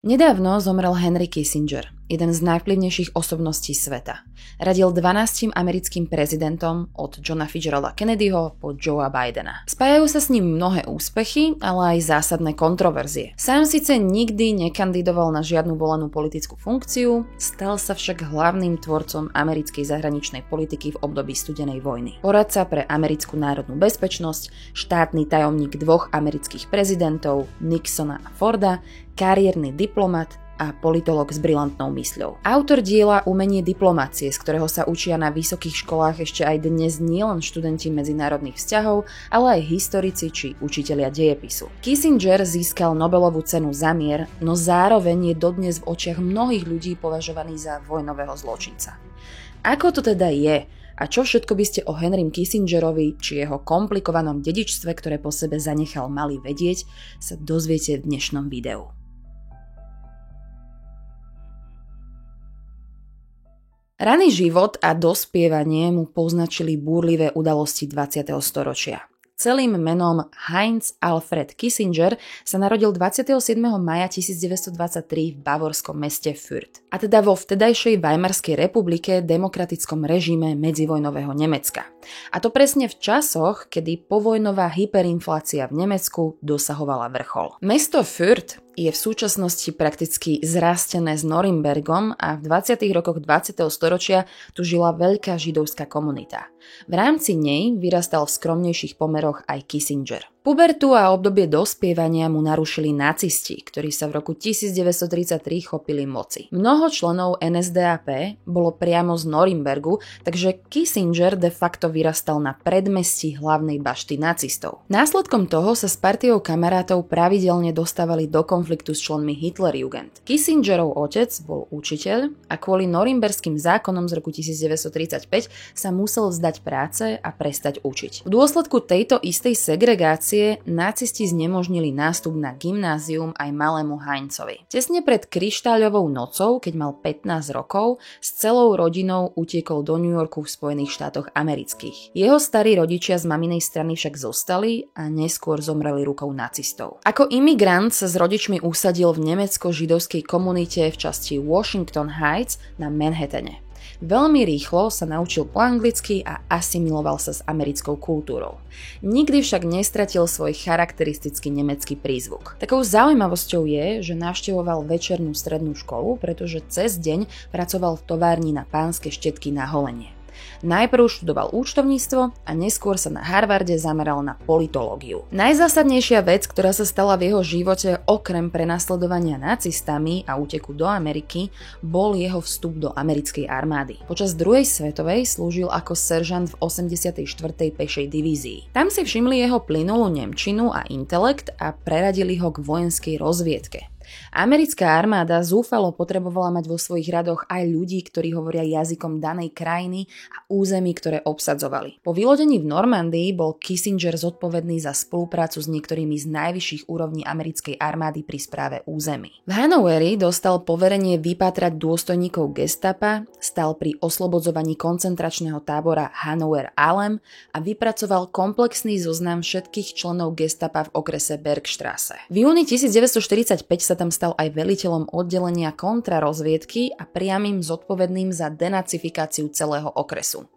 Nedávno zomrel Henry Kissinger, jeden z najvplyvnejších osobností sveta. Radil 12 americkým prezidentom od Johna Fitzgeralda Kennedyho po Joea Bidena. Spájajú sa s ním mnohé úspechy, ale aj zásadné kontroverzie. Sám síce nikdy nekandidoval na žiadnu volenú politickú funkciu, stal sa však hlavným tvorcom americkej zahraničnej politiky v období studenej vojny. Poradca pre americkú národnú bezpečnosť, štátny tajomník dvoch amerických prezidentov, Nixona a Forda, kariérny diplomat a politológ s brilantnou mysľou. Autor diela Umenie diplomacie, z ktorého sa učia na vysokých školách ešte aj dnes nielen študenti medzinárodných vzťahov, ale aj historici či učitelia dejepisu. Kissinger získal Nobelovú cenu za mier, no zároveň je dodnes v očiach mnohých ľudí považovaný za vojnového zločinca. Ako to teda je? A čo všetko by ste o Henrym Kissingerovi či jeho komplikovanom dedičstve, ktoré po sebe zanechal, mali vedieť, sa dozviete v dnešnom videu. Raný život a dospievanie mu poznačili búrlivé udalosti 20. storočia. Celým menom Heinz Alfred Kissinger sa narodil 27. maja 1923 v bavorskom meste Fürth. A teda vo vtedajšej Weimarskej republike, demokratickom režime medzivojnového Nemecka. A to presne v časoch, kedy povojnová hyperinflácia v Nemecku dosahovala vrchol. Mesto Fürth je v súčasnosti prakticky zrastené s Norimbergom a v 20. rokoch 20. storočia tu žila veľká židovská komunita. V rámci nej vyrastal v skromnejších pomeroch aj Kissinger. Pubertu a obdobie dospievania mu narušili nacisti, ktorí sa v roku 1933 chopili moci. Mnoho členov NSDAP bolo priamo z Norimbergu, takže Kissinger de facto vyrastal na predmestí hlavnej bašty nacistov. Následkom toho sa s partiou kamarátov pravidelne dostávali do konfliktu s členmi Hitlerjugend. Kissingerov otec bol učiteľ a kvôli norimberským zákonom z roku 1935 sa musel vzdať práce a prestať učiť. V dôsledku tejto istej segregácie nacisti znemožnili nástup na gymnázium aj malému Heinzovi. Tesne pred kryštáľovou nocou, keď mal 15 rokov, s celou rodinou utiekol do New Yorku v Spojených štátoch amerických. Jeho starí rodičia z maminej strany však zostali a neskôr zomreli rukou nacistov. Ako imigrant sa s rodičmi usadil v nemecko-židovskej komunite v časti Washington Heights na Manhattane. Veľmi rýchlo sa naučil po anglicky a asimiloval sa s americkou kultúrou. Nikdy však nestratil svoj charakteristický nemecký prízvuk. Takou zaujímavosťou je, že navštevoval večernú strednú školu, pretože cez deň pracoval v továrni na pánske štetky na holenie. Najprv študoval účtovníctvo a neskôr sa na Harvarde zameral na politológiu. Najzásadnejšia vec, ktorá sa stala v jeho živote okrem prenasledovania nacistami a úteku do Ameriky, bol jeho vstup do americkej armády. Počas druhej svetovej slúžil ako seržant v 84. pešej divízii. Tam si všimli jeho plynulú nemčinu a intelekt a preradili ho k vojenskej rozviedke. Americká armáda zúfalo potrebovala mať vo svojich radoch aj ľudí, ktorí hovoria jazykom danej krajiny a území, ktoré obsadzovali. Po vylodení v Normandii bol Kissinger zodpovedný za spoluprácu s niektorými z najvyšších úrovní americkej armády pri správe území. V Hanoveri dostal poverenie vypátrať dôstojníkov gestapa, stal pri oslobodzovaní koncentračného tábora Hanauer-Alem a vypracoval komplexný zoznam všetkých členov gestapa v okrese Bergstraße. V júni 1945 sa tam stal aj veliteľom oddelenia kontrarozviedky a priamym zodpovedným za denacifikáciu celého okresu.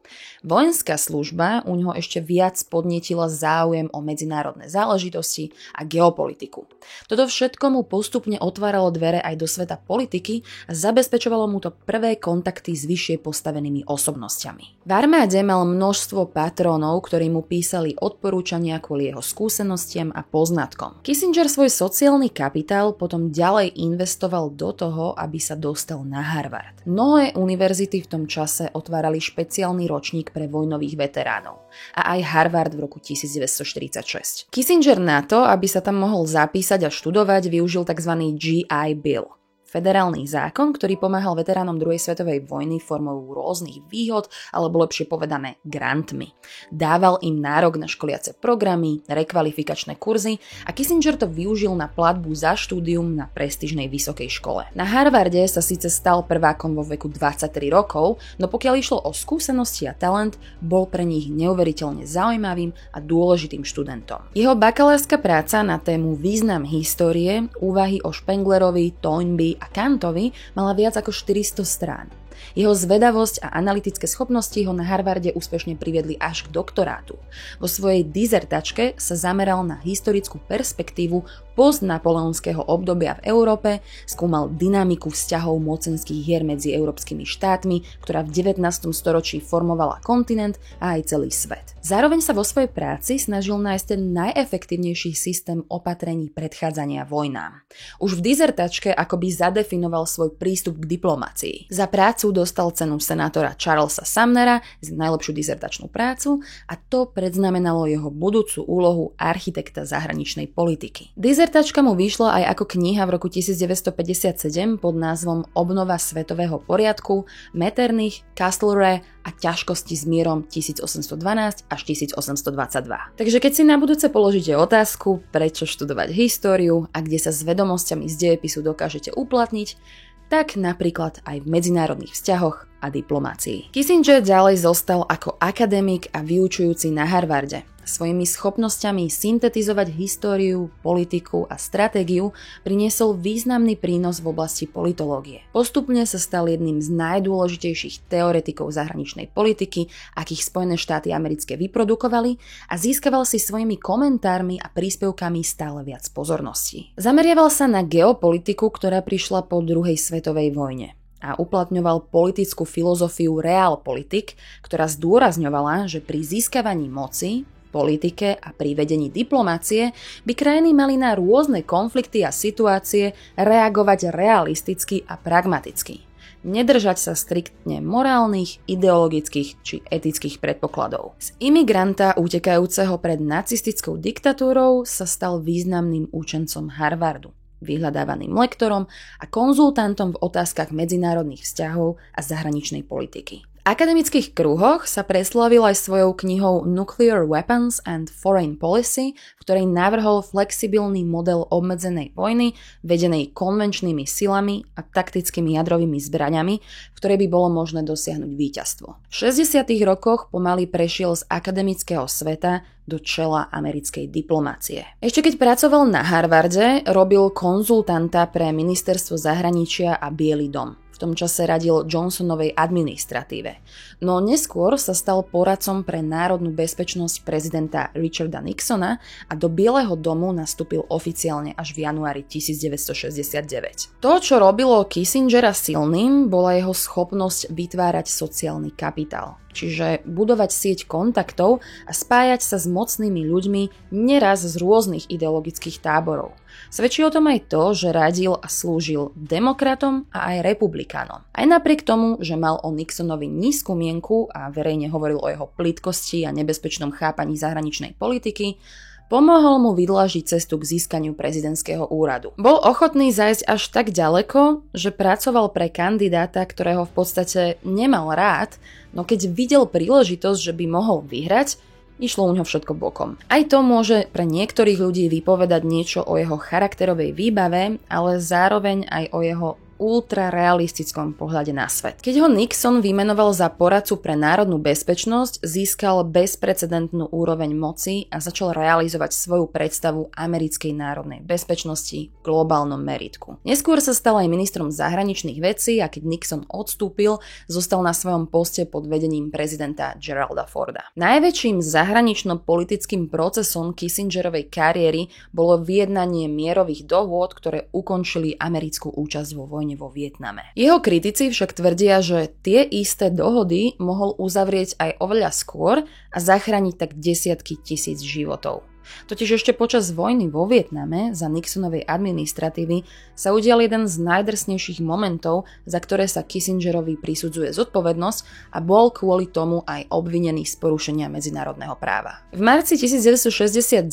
Vojenská služba u neho ešte viac podnietila záujem o medzinárodné záležitosti a geopolitiku. Toto všetko mu postupne otváralo dvere aj do sveta politiky a zabezpečovalo mu to prvé kontakty s vyššie postavenými osobnosťami. V armáde mal množstvo patrónov, ktorí mu písali odporúčania kvôli jeho skúsenostiam a poznatkom. Kissinger svoj sociálny kapitál potom ďalej investoval do toho, aby sa dostal na Harvard. Mnohé univerzity v tom čase otvárali špeciálny ročník pre vojnových veteránov a aj Harvard v roku 1946. Kissinger na to, aby sa tam mohol zapísať a študovať, využil tzv. GI Bill. Federálny zákon, ktorý pomáhal veteránom druhej svetovej vojny formou rôznych výhod, alebo lepšie povedané grantmi. Dával im nárok na školiace programy, rekvalifikačné kurzy a Kissinger to využil na platbu za štúdium na prestížnej vysokej škole. Na Harvarde sa síce stal prvákom vo veku 23 rokov, no pokiaľ išlo o skúsenosti a talent, bol pre nich neuveriteľne zaujímavým a dôležitým študentom. Jeho bakalárska práca na tému Význam histórie, úvahy o Spenglerovi, Toynbee a Kantovi mala viac ako 400 strán. Jeho zvedavosť a analytické schopnosti ho na Harvarde úspešne priviedli až k doktorátu. Vo svojej dizertačke sa zameral na historickú perspektívu postnapoleonského obdobia v Európe, skúmal dynamiku vzťahov mocenských hier medzi európskymi štátmi, ktorá v 19. storočí formovala kontinent a aj celý svet. Zároveň sa vo svojej práci snažil nájsť ten najefektívnejší systém opatrení predchádzania vojnám. Už v dizertačke akoby zadefinoval svoj prístup k diplomácii. Za prácu dostal cenu senátora Charlesa Sumnera za najlepšiu dizertačnú prácu a to predznamenalo jeho budúcu úlohu architekta zahraničnej politiky. Dizertačka mu vyšla aj ako kniha v roku 1957 pod názvom Obnova svetového poriadku, Metternich, Castlereagh a ťažkosti s mierom 1812 až 1822. Takže keď si na budúce položíte otázku, prečo študovať históriu a kde sa s vedomosťami z dejepisu dokážete uplatniť, tak napríklad aj v medzinárodných vzťahoch a diplomácii. Kissinger ďalej zostal ako akademik a vyučujúci na Harvarde. Svojimi schopnosťami syntetizovať históriu, politiku a stratégiu priniesol významný prínos v oblasti politológie. Postupne sa stal jedným z najdôležitejších teoretikov zahraničnej politiky, akých Spojené štáty americké vyprodukovali, a získaval si svojimi komentármi a príspevkami stále viac pozornosti. Zameriaval sa na geopolitiku, ktorá prišla po druhej svetovej vojne, a uplatňoval politickú filozofiu realpolitik, ktorá zdôrazňovala, že pri získavaní moci, politike a pri vedení diplomácie by krajiny mali na rôzne konflikty a situácie reagovať realisticky a pragmaticky. Nedržať sa striktne morálnych, ideologických či etických predpokladov. Z imigranta utekajúceho pred nacistickou diktatúrou sa stal významným učencom Harvardu, vyhľadávaným lektorom a konzultantom v otázkach medzinárodných vzťahov a zahraničnej politiky. V akademických kruhoch sa preslavil aj svojou knihou Nuclear Weapons and Foreign Policy, v ktorej navrhol flexibilný model obmedzenej vojny, vedenej konvenčnými silami a taktickými jadrovými zbraňami, v ktorej by bolo možné dosiahnuť víťazstvo. V 60. rokoch pomaly prešiel z akademického sveta do čela americkej diplomácie. Ešte keď pracoval na Harvarde, robil konzultanta pre ministerstvo zahraničia a Biely dom. V tom čase radil Johnsonovej administratíve. No neskôr sa stal poradcom pre národnú bezpečnosť prezidenta Richarda Nixona a do Bieleho domu nastúpil oficiálne až v januári 1969. To, čo robilo Kissingera silným, bola jeho schopnosť vytvárať sociálny kapitál. Čiže budovať sieť kontaktov a spájať sa s mocnými ľuďmi neraz z rôznych ideologických táborov. Svedčí o tom aj to, že radil a slúžil demokratom a aj republikánom. Aj napriek tomu, že mal o Nixonovi nízku mienku a verejne hovoril o jeho plitkosti a nebezpečnom chápaní zahraničnej politiky, pomohol mu vydlážiť cestu k získaniu prezidentského úradu. Bol ochotný zájsť až tak ďaleko, že pracoval pre kandidáta, ktorého v podstate nemal rád, no keď videl príležitosť, že by mohol vyhrať, išlo u ňo všetko bokom. Aj to môže pre niektorých ľudí vypovedať niečo o jeho charakterovej výbave, ale zároveň aj o jeho ultrarealistickom pohľade na svet. Keď ho Nixon vymenoval za poradcu pre národnú bezpečnosť, získal bezprecedentnú úroveň moci a začal realizovať svoju predstavu americkej národnej bezpečnosti v globálnom meritku. Neskôr sa stal aj ministrom zahraničných vecí a keď Nixon odstúpil, zostal na svojom poste pod vedením prezidenta Geralda Forda. Najväčším zahranično-politickým procesom Kissingerovej kariéry bolo vyjednanie mierových dohôd, ktoré ukončili americkú účasť vo vojne vo Vietname. Jeho kritici však tvrdia, že tie isté dohody mohol uzavrieť aj oveľa skôr a zachrániť tak desiatky tisíc životov. Totiž ešte počas vojny vo Vietname za Nixonovej administratívy sa udial jeden z najdrsnejších momentov, za ktoré sa Kissingerovi prisudzuje zodpovednosť a bol kvôli tomu aj obvinený z porušenia medzinárodného práva. V marci 1969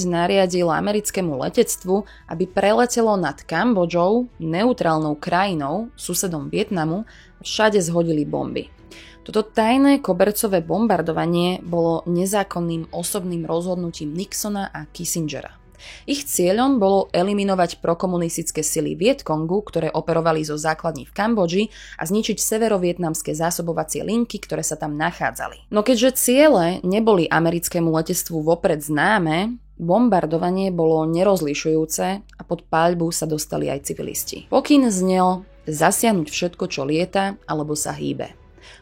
nariadil americkému letectvu, aby preletelo nad Kambodžou, neutrálnou krajinou, susedom Vietnamu, všade zhodili bomby. Toto tajné kobercové bombardovanie bolo nezákonným osobným rozhodnutím Nixona a Kissingera. Ich cieľom bolo eliminovať prokomunistické sily Vietkongu, ktoré operovali zo základní v Kambodži, a zničiť severovietnamské zásobovacie linky, ktoré sa tam nachádzali. No keďže ciele neboli americkému letectvu vopred známe, bombardovanie bolo nerozlišujúce a pod paľbu sa dostali aj civilisti. Pokyn znel zasiahnuť všetko, čo lieta alebo sa hýbe.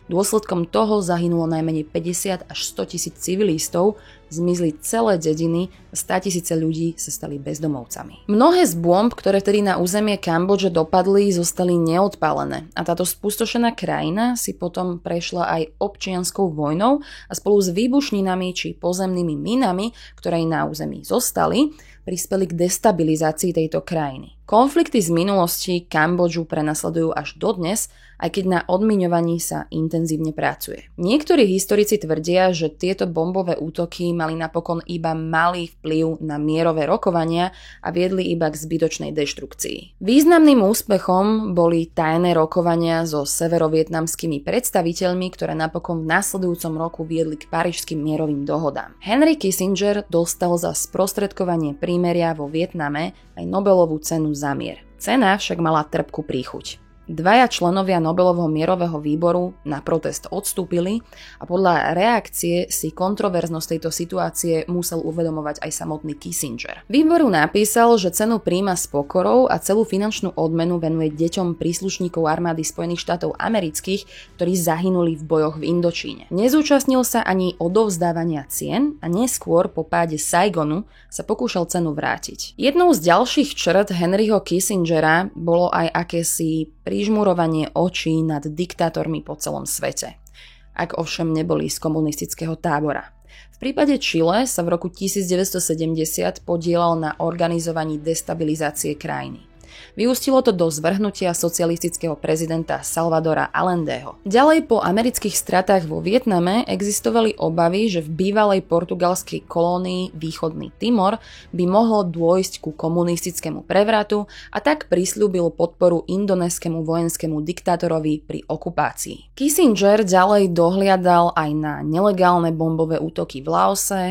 Dôsledkom toho zahynulo najmenej 50 až 100 tisíc civilistov, zmizli celé dediny a 100 000 ľudí sa stali bezdomovcami. Mnohé z bomb, ktoré vtedy na územie Kambodže dopadli, zostali neodpálené a táto spustošená krajina si potom prešla aj občianskou vojnou a spolu s výbušninami či pozemnými minami, ktoré na území zostali, prispeli k destabilizácii tejto krajiny. Konflikty z minulosti Kambodžu prenasledujú až dodnes, aj keď na odmiňovaní sa intenzívne pracuje. Niektorí historici tvrdia, že tieto bombové útoky mali napokon iba malý vplyv na mierové rokovania a viedli iba k zbytočnej deštrukcii. Významným úspechom boli tajné rokovania so severovietnamskými predstaviteľmi, ktoré napokon v nasledujúcom roku viedli k parížskym mierovým dohodám. Henry Kissinger dostal za sprostredkovanie prímeria vo Vietname aj Nobelovú cenu za mier. Cena však mala trpkú príchuť. Dvaja členovia Nobelovho mierového výboru na protest odstúpili a podľa reakcie si kontroverznosť tejto situácie musel uvedomovať aj samotný Kissinger. Výboru napísal, že cenu príjma s pokorou a celú finančnú odmenu venuje deťom príslušníkov armády Spojených štátov amerických, ktorí zahynuli v bojoch v Indočíne. Nezúčastnil sa ani odovzdávania cien a neskôr po páde Saigonu sa pokúšal cenu vrátiť. Jednou z ďalších črt Henryho Kissingera bolo aj akési prižmurovanie očí nad diktátormi po celom svete, ak ovšem neboli z komunistického tábora. V prípade Čile sa v roku 1970 podielal na organizovaní destabilizácie krajiny. Vyústilo to do zvrhnutia socialistického prezidenta Salvadora Allendeho. Ďalej po amerických stratách vo Vietname existovali obavy, že v bývalej portugalskej kolónii Východný Timor by mohlo dôjsť ku komunistickému prevratu a tak prisľúbil podporu indonéskému vojenskému diktátorovi pri okupácii. Kissinger ďalej dohliadal aj na nelegálne bombové útoky v Laose,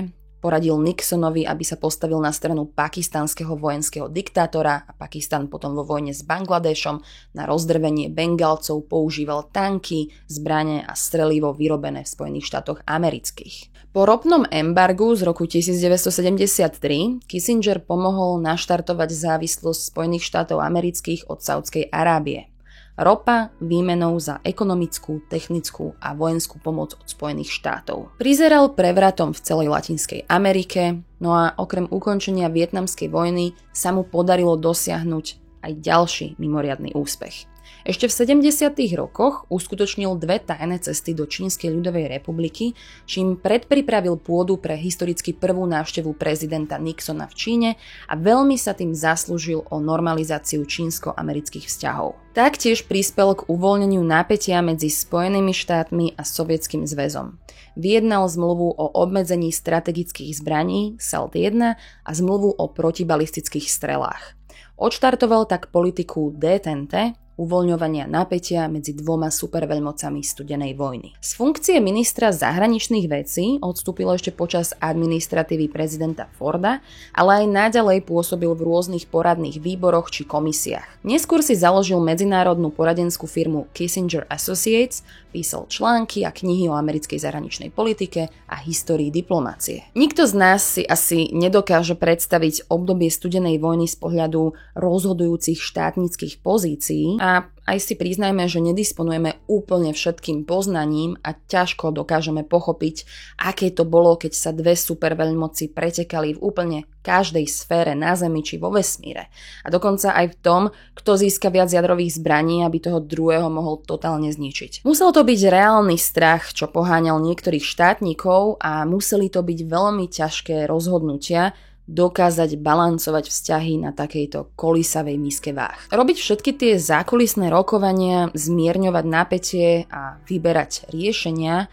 poradil Nixonovi, aby sa postavil na stranu pakistanského vojenského diktátora a Pakistan potom vo vojne s Bangladešom na rozdrvenie Bengalcov používal tanky, zbrane a strelivo vyrobené v Spojených štátoch amerických. Po ropnom embargu z roku 1973 Kissinger pomohol naštartovať závislosť Spojených štátov amerických od Saúdskej Arábie. Ropa výmenou za ekonomickú, technickú a vojenskú pomoc od Spojených štátov. Prizeral prevratom v celej Latinskej Amerike, no a okrem ukončenia vietnamskej vojny sa mu podarilo dosiahnuť aj ďalší mimoriadny úspech. Ešte v 70. rokoch uskutočnil 2 tajné cesty do Čínskej ľudovej republiky, čím predpripravil pôdu pre historicky prvú návštevu prezidenta Nixona v Číne a veľmi sa tým zaslúžil o normalizáciu čínsko-amerických vzťahov. Taktiež prispel k uvoľneniu napätia medzi Spojenými štátmi a Sovietským zväzom. Vyjednal zmluvu o obmedzení strategických zbraní SALT-1 a zmluvu o protibalistických strelách. Odštartoval tak politiku détente, uvoľňovania napätia medzi dvoma superveľmocami studenej vojny. Z funkcie ministra zahraničných vecí odstúpil ešte počas administratívy prezidenta Forda, ale aj naďalej pôsobil v rôznych poradných výboroch či komisiách. Neskôr si založil medzinárodnú poradenskú firmu Kissinger Associates, písal články a knihy o americkej zahraničnej politike a histórii diplomácie. Nikto z nás si asi nedokáže predstaviť obdobie studenej vojny z pohľadu rozhodujúcich štátnických pozícií, A aj si priznajme, že nedisponujeme úplne všetkým poznaním a ťažko dokážeme pochopiť, aké to bolo, keď sa dve superveľmoci pretekali v úplne každej sfére na Zemi či vo vesmíre. A dokonca aj v tom, kto získa viac jadrových zbraní, aby toho druhého mohol totálne zničiť. Musel to byť reálny strach, čo poháňal niektorých štátnikov a museli to byť veľmi ťažké rozhodnutia, dokázať balancovať vzťahy na takejto kolísavej miske váh. Robiť všetky tie zákulisné rokovania, zmierňovať napätie a vyberať riešenia,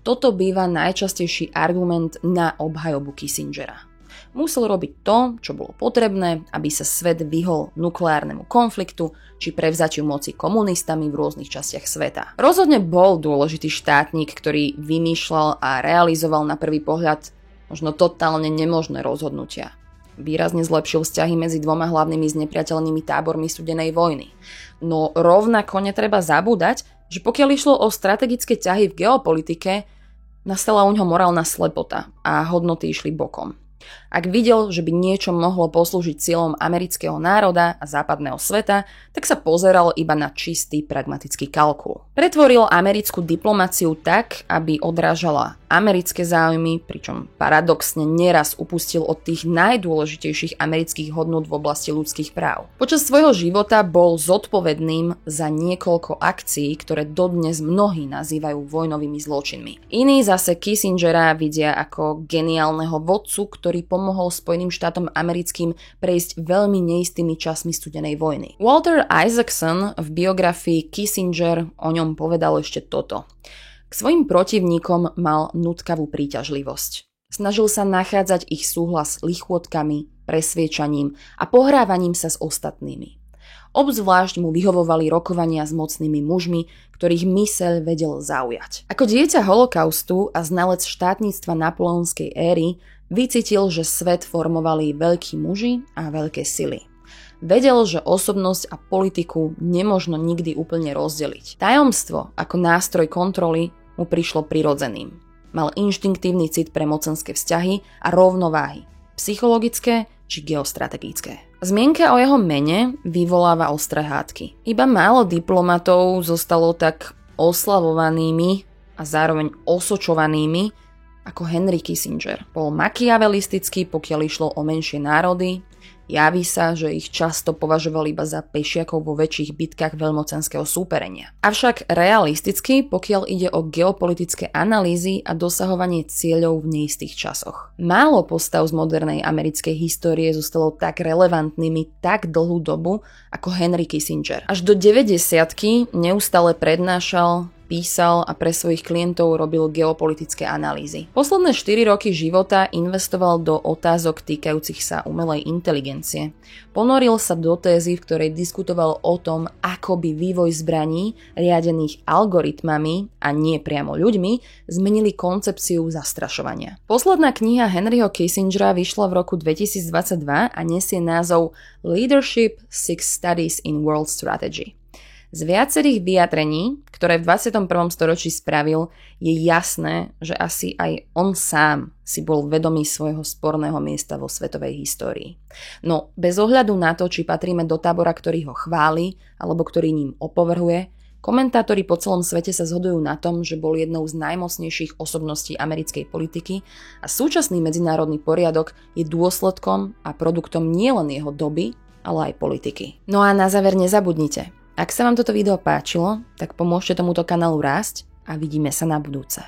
toto býva najčastejší argument na obhajobu Kissingera. Musel robiť to, čo bolo potrebné, aby sa svet vyhol nukleárnemu konfliktu či prevzatiu moci komunistami v rôznych častiach sveta. Rozhodne bol dôležitý štátnik, ktorý vymýšľal a realizoval na prvý pohľad možno totálne nemožné rozhodnutia. Výrazne zlepšil vzťahy medzi dvoma hlavnými znepriateľnými tábormi studenej vojny. No rovnako netreba zabúdať, že pokiaľ išlo o strategické ťahy v geopolitike, nastala uňho morálna slepota a hodnoty išli bokom. Ak videl, že by niečo mohlo poslúžiť cieľom amerického národa a západného sveta, tak sa pozeral iba na čistý pragmatický kalkul. Pretvoril americkú diplomáciu tak, aby odrážala americké záujmy, pričom paradoxne neraz upustil od tých najdôležitejších amerických hodnôt v oblasti ľudských práv. Počas svojho života bol zodpovedným za niekoľko akcií, ktoré dodnes mnohí nazývajú vojnovými zločinmi. Iní zase Kissingera vidia ako geniálneho vodcu, ktorý pomohol Spojeným štátom americkým prejsť veľmi neistými časmi studenej vojny. Walter Isaacson v biografii Kissinger o ňom povedal ešte toto. K svojim protivníkom mal nutkavú príťažlivosť. Snažil sa nachádzať ich súhlas lichôtkami, presviečaním a pohrávaním sa s ostatnými. Obzvlášť mu vyhovovali rokovania s mocnými mužmi, ktorých myseľ vedel zaujať. Ako dieťa holokaustu a znalec štátnictva napoleonskej éry vycítil, že svet formovali veľkí muži a veľké sily. Vedel, že osobnosť a politiku nemožno nikdy úplne rozdeliť. Tajomstvo ako nástroj kontroly mu prišlo prirodzeným. Mal inštinktívny cit pre mocenské vzťahy a rovnováhy, psychologické či geostrategické. Zmienka o jeho mene vyvoláva ostré hádky. Iba málo diplomatov zostalo tak oslavovanými a zároveň osočovanými ako Henry Kissinger. Bol machiavelistický, pokiaľ išlo o menšie národy. Javí sa, že ich často považovali iba za pešiakov vo väčších bitkách veľmocenského súperenia. Avšak realisticky, pokiaľ ide o geopolitické analýzy a dosahovanie cieľov v neistých časoch. Málo postav z modernej americkej histórie zostalo tak relevantnými tak dlhú dobu ako Henry Kissinger. Až do 90-ky neustále prednášal, písal a pre svojich klientov robil geopolitické analýzy. Posledné 4 roky života investoval do otázok týkajúcich sa umelej inteligencie. Ponoril sa do tézy, v ktorej diskutoval o tom, ako by vývoj zbraní, riadených algoritmami a nie priamo ľuďmi, zmenili koncepciu zastrašovania. Posledná kniha Henryho Kissingera vyšla v roku 2022 a nesie názov Leadership: Six Studies in World Strategy. Z viacerých vyjadrení, ktoré v 21. storočí spravil, je jasné, že asi aj on sám si bol vedomý svojho sporného miesta vo svetovej histórii. No bez ohľadu na to, či patríme do tábora, ktorý ho chváli, alebo ktorý ním opovrhuje, komentátori po celom svete sa zhodujú na tom, že bol jednou z najmocnejších osobností americkej politiky a súčasný medzinárodný poriadok je dôsledkom a produktom nielen jeho doby, ale aj politiky. No a na záver nezabudnite. Ak sa vám toto video páčilo, tak pomôžte tomuto kanálu rásť a vidíme sa na budúce.